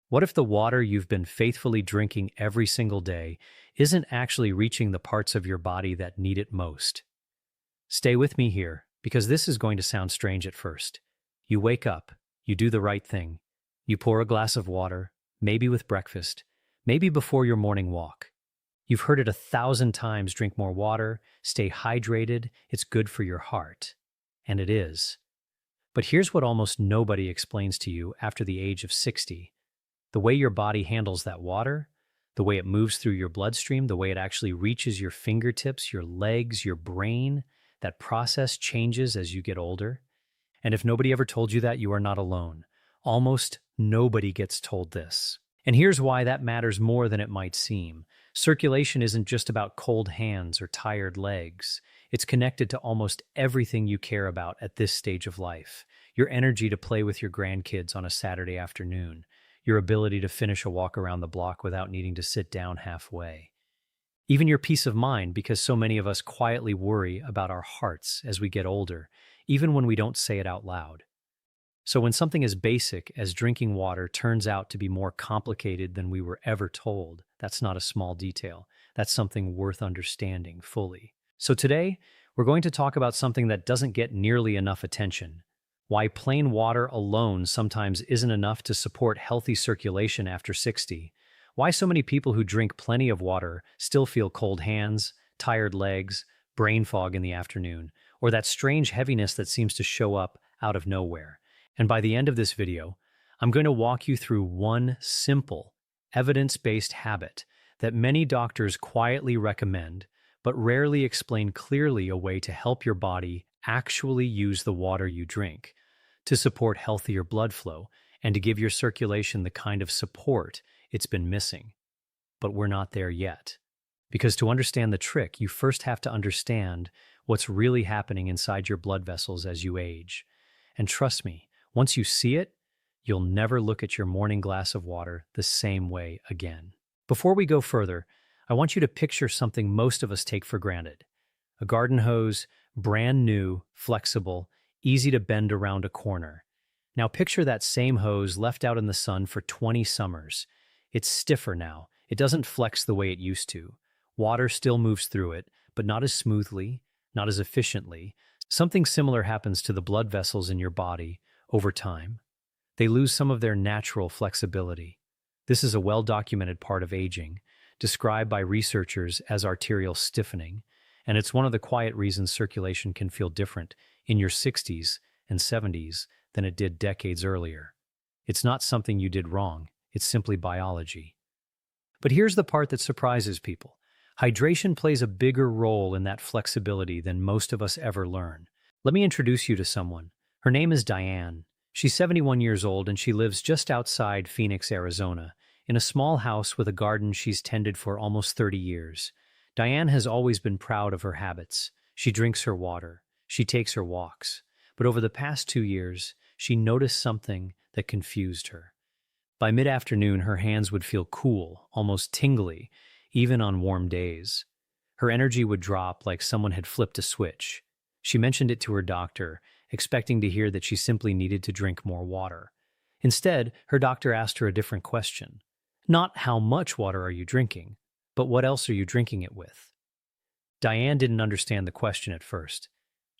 What if the water you've been faithfully drinking every single day isn't actually reaching the parts of your body that need it most? Stay with me here, because this is going to sound strange at first. You wake up, you do the right thing. You pour a glass of water, maybe with breakfast, maybe before your morning walk. You've heard it 1,000 times: drink more water, stay hydrated, it's good for your heart. And it is. But here's what almost nobody explains to you after the age of 60. The way your body handles that water, the way it moves through your bloodstream, the way it actually reaches your fingertips, your legs, your brain, that process changes as you get older. And if nobody ever told you that, you are not alone. Almost nobody gets told this. And here's why that matters more than it might seem. Circulation isn't just about cold hands or tired legs. It's connected to almost everything you care about at this stage of life. Your energy to play with your grandkids on a Saturday afternoon. Your ability to finish a walk around the block without needing to sit down halfway. Even your peace of mind, because so many of us quietly worry about our hearts as we get older, even when we don't say it out loud. So when something as basic as drinking water turns out to be more complicated than we were ever told, that's not a small detail. That's something worth understanding fully. So today, we're going to talk about something that doesn't get nearly enough attention. Why plain water alone sometimes isn't enough to support healthy circulation after 60. Why so many people who drink plenty of water still feel cold hands, tired legs, brain fog in the afternoon, or that strange heaviness that seems to show up out of nowhere. And by the end of this video, I'm going to walk you through one simple, evidence-based habit that many doctors quietly recommend, but rarely explain clearly, a way to help your body actually use the water you drink, to support healthier blood flow, and to give your circulation the kind of support it's been missing. But we're not there yet. Because to understand the trick, you first have to understand what's really happening inside your blood vessels as you age. And trust me, once you see it, you'll never look at your morning glass of water the same way again. Before we go further, I want you to picture something most of us take for granted. A garden hose, brand new, flexible, easy to bend around a corner. Now picture that same hose left out in the sun for 20 summers. It's stiffer now. It doesn't flex the way it used to. Water still moves through it, but not as smoothly, not as efficiently. Something similar happens to the blood vessels in your body over time. They lose some of their natural flexibility. This is a well-documented part of aging, described by researchers as arterial stiffening, and it's one of the quiet reasons circulation can feel different in your 60s and 70s than it did decades earlier. It's not something you did wrong, it's simply biology. But here's the part that surprises people. Hydration plays a bigger role in that flexibility than most of us ever learn. Let me introduce you to someone. Her name is Diane. She's 71 years old and she lives just outside Phoenix, Arizona, in a small house with a garden she's tended for almost 30 years. Diane has always been proud of her habits. She drinks her water. She takes her walks. But over the past 2 years, she noticed something that confused her. By mid-afternoon, her hands would feel cool, almost tingly, even on warm days. Her energy would drop like someone had flipped a switch. She mentioned it to her doctor, expecting to hear that she simply needed to drink more water. Instead, her doctor asked her a different question. Not how much water are you drinking, but what else are you drinking it with? Diane didn't understand the question at first.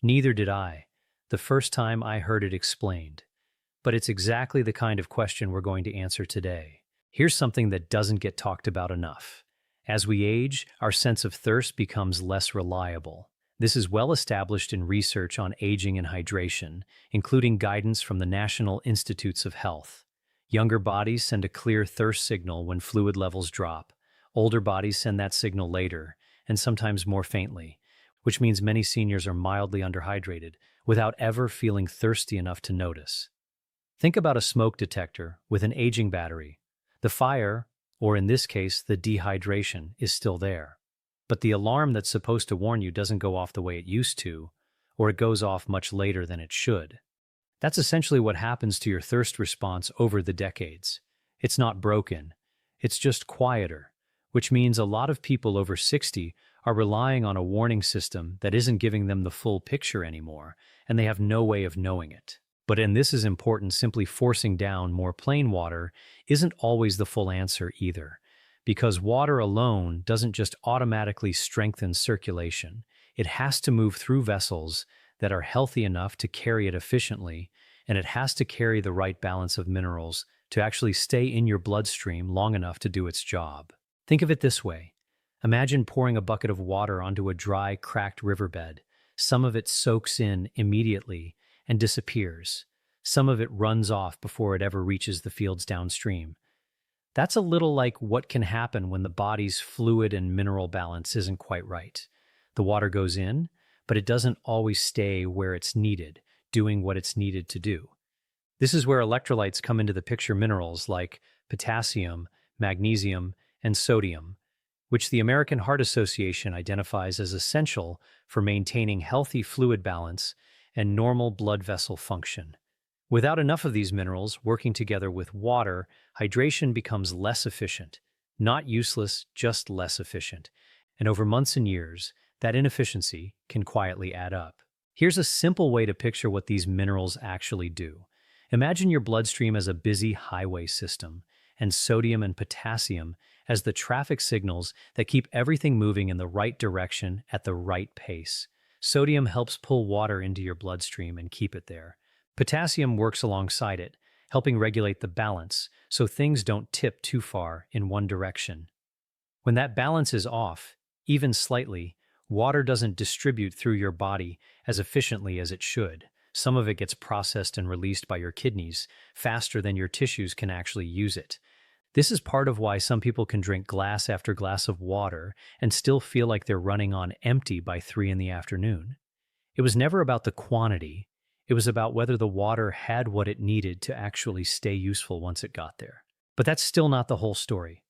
Neither did I, the first time I heard it explained. But it's exactly the kind of question we're going to answer today. Here's something that doesn't get talked about enough. As we age, our sense of thirst becomes less reliable. This is well established in research on aging and hydration, including guidance from the National Institutes of Health. Younger bodies send a clear thirst signal when fluid levels drop. Older bodies send that signal later, and sometimes more faintly, which means many seniors are mildly underhydrated without ever feeling thirsty enough to notice. Think about a smoke detector with an aging battery. The fire, or in this case, the dehydration, is still there. But the alarm that's supposed to warn you doesn't go off the way it used to, or it goes off much later than it should. That's essentially what happens to your thirst response over the decades. It's not broken, it's just quieter, which means a lot of people over 60 are relying on a warning system that isn't giving them the full picture anymore, and they have no way of knowing it. And this is important, simply forcing down more plain water isn't always the full answer either, because water alone doesn't just automatically strengthen circulation. It has to move through vessels that are healthy enough to carry it efficiently, and it has to carry the right balance of minerals to actually stay in your bloodstream long enough to do its job. Think of it this way. Imagine pouring a bucket of water onto a dry, cracked riverbed. Some of it soaks in immediately and disappears. Some of it runs off before it ever reaches the fields downstream. That's a little like what can happen when the body's fluid and mineral balance isn't quite right. The water goes in, but it doesn't always stay where it's needed, doing what it's needed to do. This is where electrolytes come into the picture, minerals like potassium, magnesium, and sodium, which the American Heart Association identifies as essential for maintaining healthy fluid balance and normal blood vessel function. Without enough of these minerals working together with water, hydration becomes less efficient. Not useless, just less efficient. And over months and years, that inefficiency can quietly add up. Here's a simple way to picture what these minerals actually do. Imagine your bloodstream as a busy highway system, and sodium and potassium as the traffic signals that keep everything moving in the right direction at the right pace. Sodium helps pull water into your bloodstream and keep it there. Potassium works alongside it, helping regulate the balance so things don't tip too far in one direction. When that balance is off, even slightly, water doesn't distribute through your body as efficiently as it should. Some of it gets processed and released by your kidneys faster than your tissues can actually use it. This is part of why some people can drink glass after glass of water and still feel like they're running on empty by 3 in the afternoon. It was never about the quantity. It was about whether the water had what it needed to actually stay useful once it got there. But that's still not the whole story.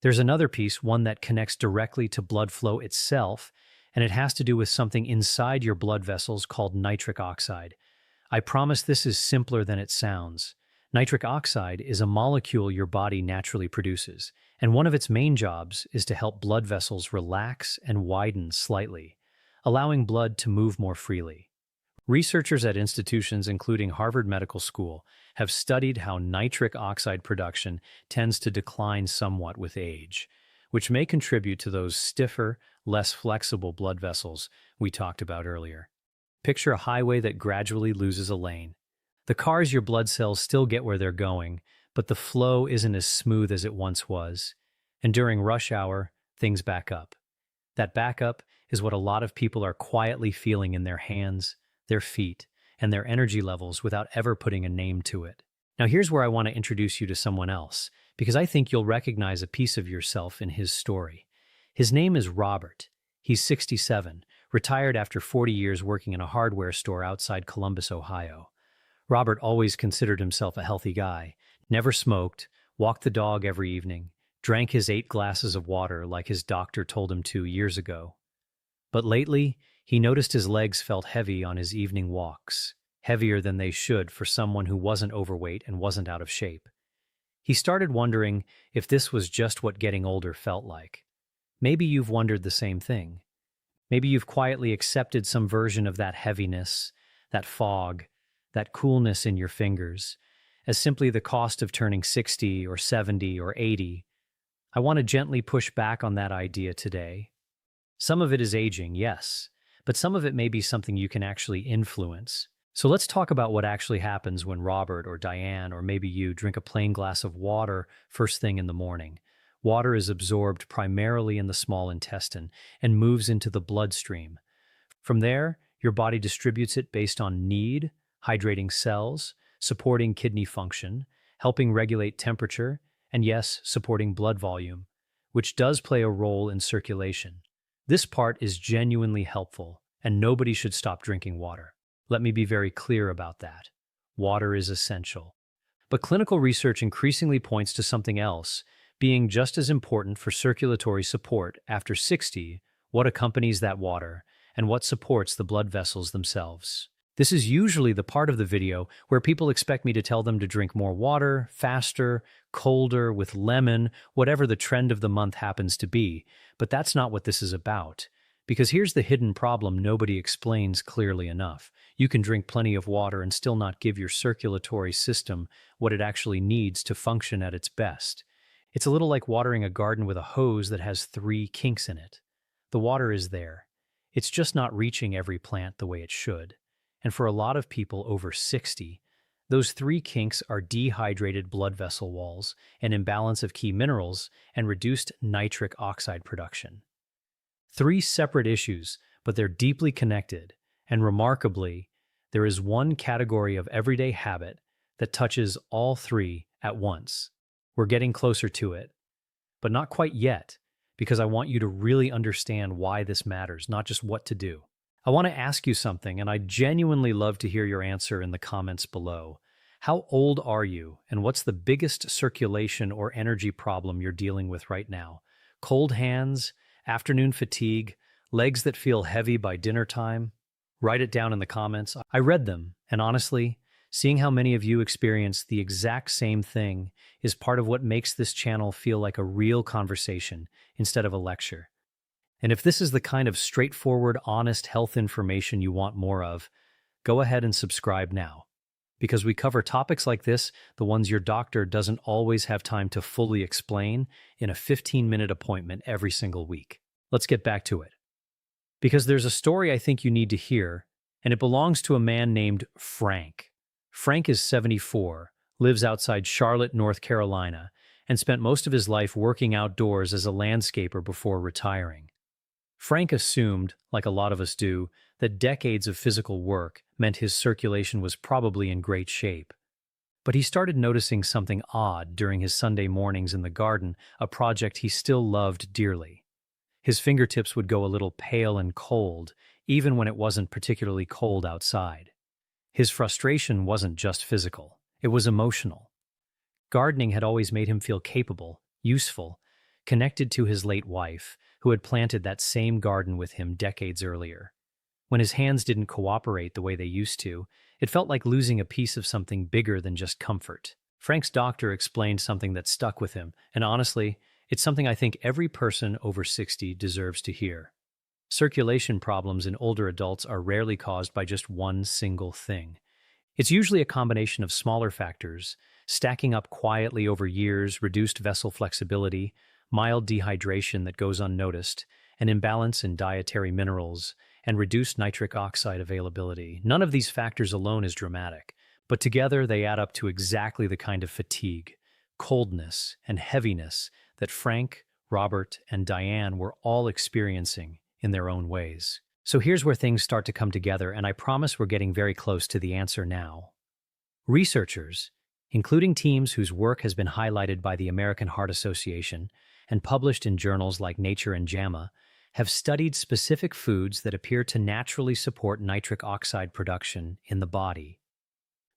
There's another piece, one that connects directly to blood flow itself, and it has to do with something inside your blood vessels called nitric oxide. I promise this is simpler than it sounds. Nitric oxide is a molecule your body naturally produces, and one of its main jobs is to help blood vessels relax and widen slightly, allowing blood to move more freely. Researchers at institutions including Harvard Medical School have studied how nitric oxide production tends to decline somewhat with age, which may contribute to those stiffer, less flexible blood vessels we talked about earlier. Picture a highway that gradually loses a lane. The cars, your blood cells still get where they're going, but the flow isn't as smooth as it once was. And during rush hour, things back up. That backup is what a lot of people are quietly feeling in their hands, their feet, and their energy levels without ever putting a name to it. Now here's where I want to introduce you to someone else, because I think you'll recognize a piece of yourself in his story. His name is Robert. He's 67, retired after 40 years working in a hardware store outside Columbus, Ohio. Robert always considered himself a healthy guy, never smoked, walked the dog every evening, drank his 8 glasses of water like his doctor told him to years ago. But lately, he noticed his legs felt heavy on his evening walks, heavier than they should for someone who wasn't overweight and wasn't out of shape. He started wondering if this was just what getting older felt like. Maybe you've wondered the same thing. Maybe you've quietly accepted some version of that heaviness, that fog, that coolness in your fingers, as simply the cost of turning 60 or 70 or 80. I want to gently push back on that idea today. Some of it is aging, yes, but some of it may be something you can actually influence. So let's talk about what actually happens when Robert or Diane or maybe you drink a plain glass of water first thing in the morning. Water is absorbed primarily in the small intestine and moves into the bloodstream. From there, your body distributes it based on need, hydrating cells, supporting kidney function, helping regulate temperature, and yes, supporting blood volume, which does play a role in circulation. This part is genuinely helpful, and nobody should stop drinking water. Let me be very clear about that. Water is essential. But clinical research increasingly points to something else being just as important for circulatory support after 60, what accompanies that water, and what supports the blood vessels themselves. This is usually the part of the video where people expect me to tell them to drink more water, faster, colder, with lemon, whatever the trend of the month happens to be. But that's not what this is about. Because here's the hidden problem nobody explains clearly enough. You can drink plenty of water and still not give your circulatory system what it actually needs to function at its best. It's a little like watering a garden with a hose that has three kinks in it. The water is there. It's just not reaching every plant the way it should. And for a lot of people over 60, those three kinks are dehydrated blood vessel walls, an imbalance of key minerals, and reduced nitric oxide production. Three separate issues, but they're deeply connected, and remarkably, there is one category of everyday habit that touches all three at once. We're getting closer to it, but not quite yet, because I want you to really understand why this matters, not just what to do. I want to ask you something, and I'd genuinely love to hear your answer in the comments below. How old are you, and what's the biggest circulation or energy problem you're dealing with right now? Cold hands, afternoon fatigue, legs that feel heavy by dinner time? Write it down in the comments. I read them, and honestly, seeing how many of you experience the exact same thing is part of what makes this channel feel like a real conversation instead of a lecture. And if this is the kind of straightforward, honest health information you want more of, go ahead and subscribe now. Because we cover topics like this, the ones your doctor doesn't always have time to fully explain, in a 15-minute appointment every single week. Let's get back to it. Because there's a story I think you need to hear, and it belongs to a man named Frank. Frank is 74, lives outside Charlotte, North Carolina, and spent most of his life working outdoors as a landscaper before retiring. Frank assumed, like a lot of us do, that decades of physical work meant his circulation was probably in great shape. But he started noticing something odd during his Sunday mornings in the garden, a project he still loved dearly. His fingertips would go a little pale and cold, even when it wasn't particularly cold outside. His frustration wasn't just physical, it was emotional. Gardening had always made him feel capable, useful, connected to his late wife, who had planted that same garden with him decades earlier. When his hands didn't cooperate the way they used to, it felt like losing a piece of something bigger than just comfort. Frank's doctor explained something that stuck with him, and honestly, it's something I think every person over 60 deserves to hear. Circulation problems in older adults are rarely caused by just one single thing. It's usually a combination of smaller factors, stacking up quietly over years, reduced vessel flexibility, mild dehydration that goes unnoticed, an imbalance in dietary minerals, and reduced nitric oxide availability. None of these factors alone is dramatic, but together they add up to exactly the kind of fatigue, coldness, and heaviness that Frank, Robert, and Diane were all experiencing in their own ways. So here's where things start to come together, and I promise we're getting very close to the answer now. Researchers, including teams whose work has been highlighted by the American Heart Association and published in journals like Nature and JAMA, have studied specific foods that appear to naturally support nitric oxide production in the body.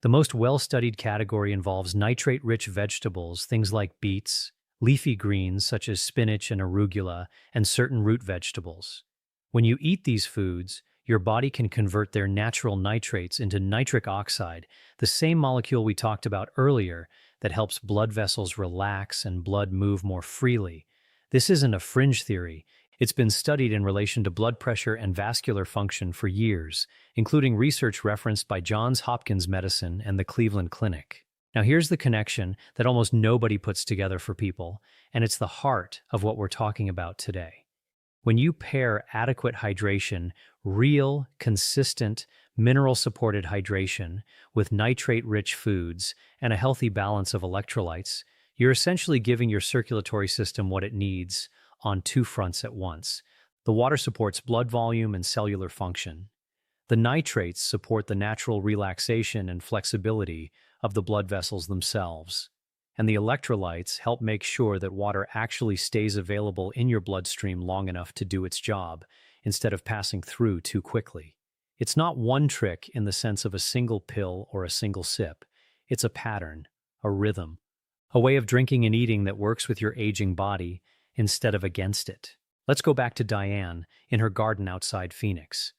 The most well-studied category involves nitrate-rich vegetables, things like beets, leafy greens such as spinach and arugula, and certain root vegetables. When you eat these foods, your body can convert their natural nitrates into nitric oxide, the same molecule we talked about earlier that helps blood vessels relax and blood move more freely. This isn't a fringe theory. It's been studied in relation to blood pressure and vascular function for years, including research referenced by Johns Hopkins Medicine and the Cleveland Clinic. Now here's the connection that almost nobody puts together for people, and it's the heart of what we're talking about today. When you pair adequate hydration, real, consistent, mineral-supported hydration, with nitrate-rich foods and a healthy balance of electrolytes, you're essentially giving your circulatory system what it needs on two fronts at once. The water supports blood volume and cellular function. The nitrates support the natural relaxation and flexibility of the blood vessels themselves. And the electrolytes help make sure that water actually stays available in your bloodstream long enough to do its job, instead of passing through too quickly. It's not one trick in the sense of a single pill or a single sip. It's a pattern, a rhythm, a way of drinking and eating that works with your aging body instead of against it. Let's go back to Diane in her garden outside Phoenix.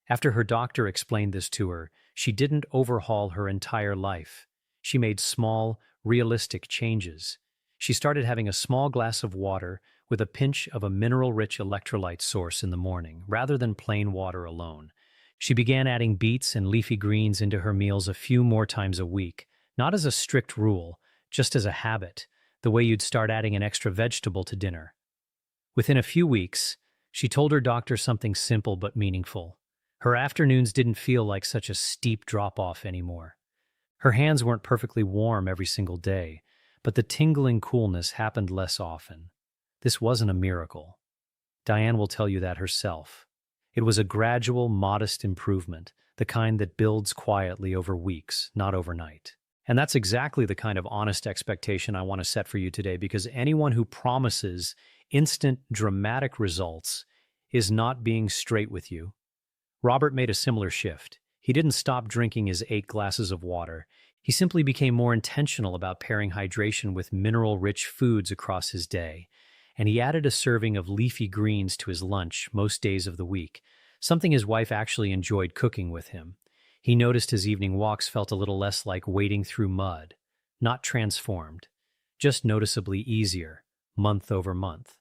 After her doctor explained this to her, she didn't overhaul her entire life. She made small, realistic changes. She started having a small glass of water with a pinch of a mineral-rich electrolyte source in the morning, rather than plain water alone. She began adding beets and leafy greens into her meals a few more times a week, not as a strict rule, just as a habit, the way you'd start adding an extra vegetable to dinner. Within a few weeks, she told her doctor something simple but meaningful. Her afternoons didn't feel like such a steep drop-off anymore. Her hands weren't perfectly warm every single day, but the tingling coolness happened less often. This wasn't a miracle. Diane will tell you that herself. It was a gradual, modest improvement, the kind that builds quietly over weeks, not overnight. And that's exactly the kind of honest expectation I want to set for you today, because anyone who promises instant, dramatic results is not being straight with you. Robert made a similar shift. He didn't stop drinking his 8 glasses of water. He simply became more intentional about pairing hydration with mineral-rich foods across his day. And he added a serving of leafy greens to his lunch most days of the week, something his wife actually enjoyed cooking with him. He noticed his evening walks felt a little less like wading through mud, not transformed, just noticeably easier, month over month.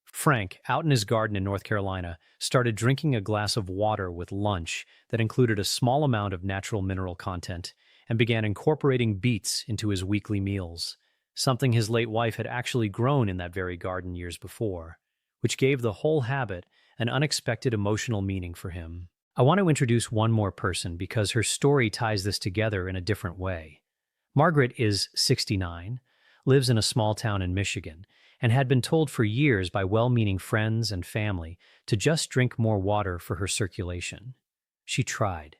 Frank, out in his garden in North Carolina, started drinking a glass of water with lunch that included a small amount of natural mineral content and began incorporating beets into his weekly meals, something his late wife had actually grown in that very garden years before, which gave the whole habit an unexpected emotional meaning for him. I want to introduce one more person because her story ties this together in a different way. Margaret is 69, lives in a small town in Michigan, and had been told for years by well-meaning friends and family to just drink more water for her circulation. She tried.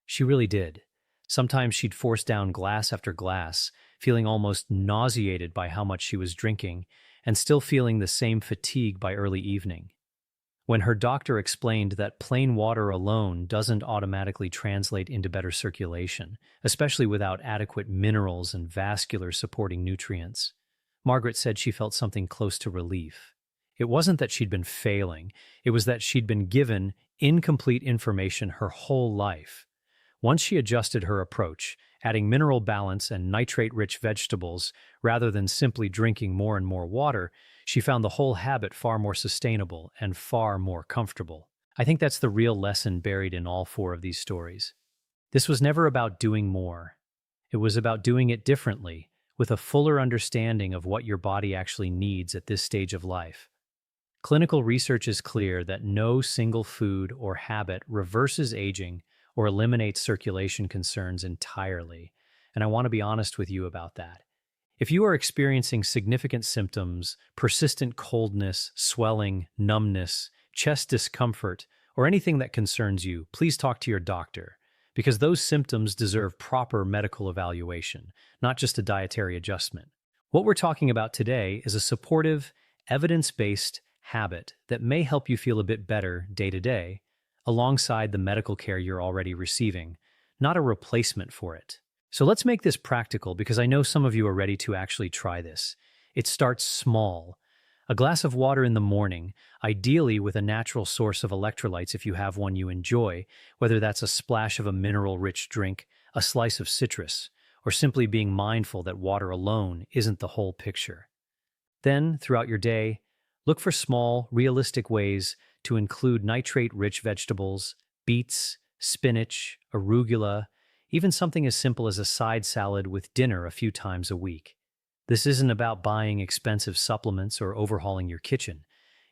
She really did. Sometimes she'd force down glass after glass, feeling almost nauseated by how much she was drinking, and still feeling the same fatigue by early evening. When her doctor explained that plain water alone doesn't automatically translate into better circulation, especially without adequate minerals and vascular supporting nutrients, Margaret said she felt something close to relief. It wasn't that she'd been failing, it was that she'd been given incomplete information her whole life. Once she adjusted her approach, adding mineral balance and nitrate-rich vegetables rather than simply drinking more and more water, she found the whole habit far more sustainable and far more comfortable. I think that's the real lesson buried in all 4 of these stories. This was never about doing more. It was about doing it differently, with a fuller understanding of what your body actually needs at this stage of life. Clinical research is clear that no single food or habit reverses aging or eliminates circulation concerns entirely, and I want to be honest with you about that. If you are experiencing significant symptoms, persistent coldness, swelling, numbness, chest discomfort, or anything that concerns you, please talk to your doctor, because those symptoms deserve proper medical evaluation, not just a dietary adjustment. What we're talking about today is a supportive, evidence-based habit that may help you feel a bit better day to day, alongside the medical care you're already receiving, not a replacement for it. So let's make this practical, because I know some of you are ready to actually try this. It starts small. A glass of water in the morning, ideally with a natural source of electrolytes if you have one you enjoy, whether that's a splash of a mineral-rich drink, a slice of citrus, or simply being mindful that water alone isn't the whole picture. Then, throughout your day, look for small, realistic ways to include nitrate-rich vegetables, beets, spinach, arugula, even something as simple as a side salad with dinner a few times a week. This isn't about buying expensive supplements or overhauling your kitchen.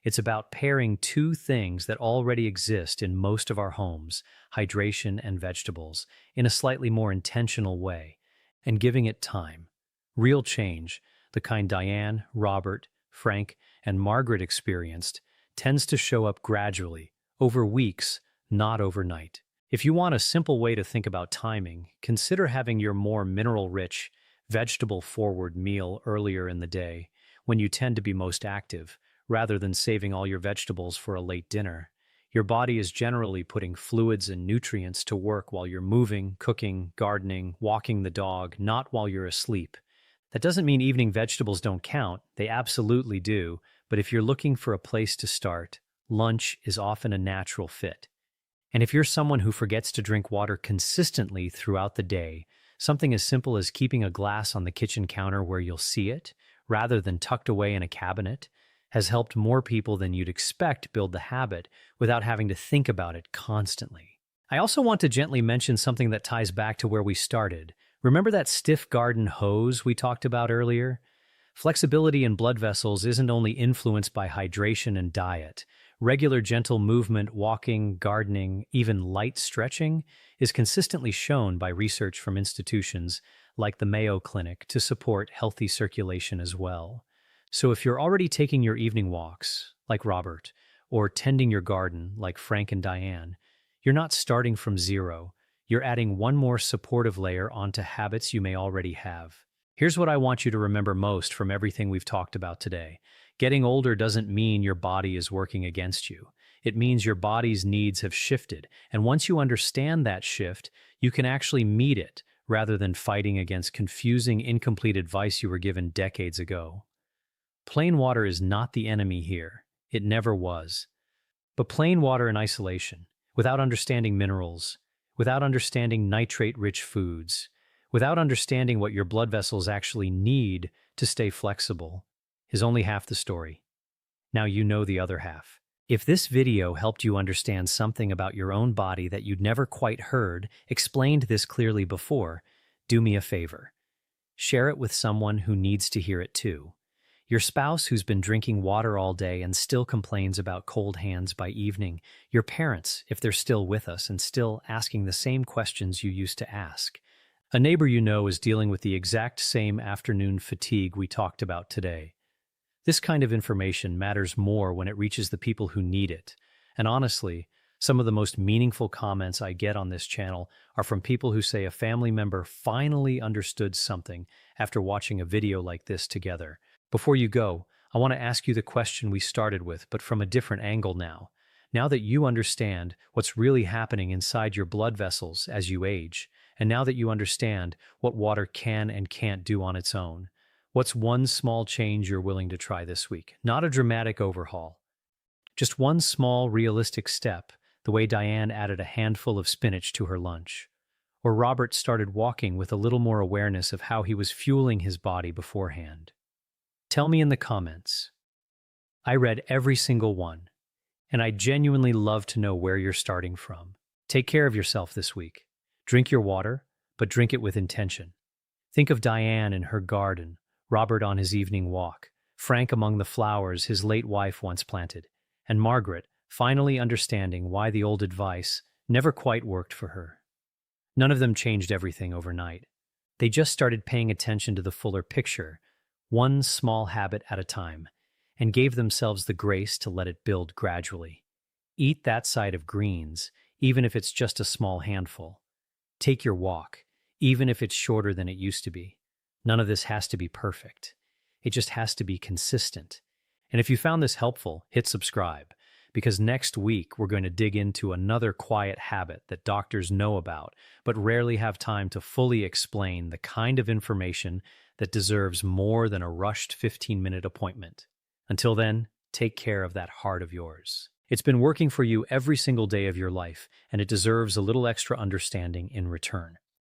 It's about pairing 2 things that already exist in most of our homes, hydration and vegetables, in a slightly more intentional way, and giving it time. Real change, the kind Diane, Robert, Frank, and Margaret experienced, tends to show up gradually, over weeks, not overnight. If you want a simple way to think about timing, consider having your more mineral-rich, vegetable-forward meal earlier in the day, when you tend to be most active, rather than saving all your vegetables for a late dinner. Your body is generally putting fluids and nutrients to work while you're moving, cooking, gardening, walking the dog, not while you're asleep. That doesn't mean evening vegetables don't count. They absolutely do. But if you're looking for a place to start, lunch is often a natural fit. And if you're someone who forgets to drink water consistently throughout the day, something as simple as keeping a glass on the kitchen counter where you'll see it, rather than tucked away in a cabinet, has helped more people than you'd expect build the habit without having to think about it constantly. I also want to gently mention something that ties back to where we started. Remember that stiff garden hose we talked about earlier? Flexibility in blood vessels isn't only influenced by hydration and diet. Regular gentle movement, walking, gardening, even light stretching is consistently shown by research from institutions like the Mayo Clinic to support healthy circulation as well. So if you're already taking your evening walks, like Robert, or tending your garden, like Frank and Diane, you're not starting from zero. You're adding one more supportive layer onto habits you may already have. Here's what I want you to remember most from everything we've talked about today. Getting older doesn't mean your body is working against you. It means your body's needs have shifted, and once you understand that shift, you can actually meet it rather than fighting against confusing, incomplete advice you were given decades ago. Plain water is not the enemy here. It never was. But plain water in isolation, without understanding minerals, without understanding nitrate-rich foods, without understanding what your blood vessels actually need to stay flexible, is only half the story. Now you know the other half. If this video helped you understand something about your own body that you'd never quite heard explained this clearly before, do me a favor. Share it with someone who needs to hear it too. Your spouse who's been drinking water all day and still complains about cold hands by evening. Your parents, if they're still with us and still asking the same questions you used to ask. A neighbor you know is dealing with the exact same afternoon fatigue we talked about today. This kind of information matters more when it reaches the people who need it. And honestly, some of the most meaningful comments I get on this channel are from people who say a family member finally understood something after watching a video like this together. Before you go, I want to ask you the question we started with, but from a different angle now. Now that you understand what's really happening inside your blood vessels as you age, and now that you understand what water can and can't do on its own, what's one small change you're willing to try this week? Not a dramatic overhaul. Just one small, realistic step, the way Diane added a handful of spinach to her lunch. Or Robert started walking with a little more awareness of how he was fueling his body beforehand. Tell me in the comments. I read every single one, and I genuinely love to know where you're starting from. Take care of yourself this week. Drink your water, but drink it with intention. Think of Diane in her garden, Robert on his evening walk, Frank among the flowers his late wife once planted, and Margaret finally understanding why the old advice never quite worked for her. None of them changed everything overnight. They just started paying attention to the fuller picture, one small habit at a time, and gave themselves the grace to let it build gradually. Eat that side of greens, even if it's just a small handful. Take your walk, even if it's shorter than it used to be. None of this has to be perfect. It just has to be consistent. And if you found this helpful, hit subscribe, because next week we're going to dig into another quiet habit that doctors know about, but rarely have time to fully explain, the kind of information that deserves more than a rushed 15-minute appointment. Until then, take care of that heart of yours. It's been working for you every single day of your life, and it deserves a little extra understanding in return.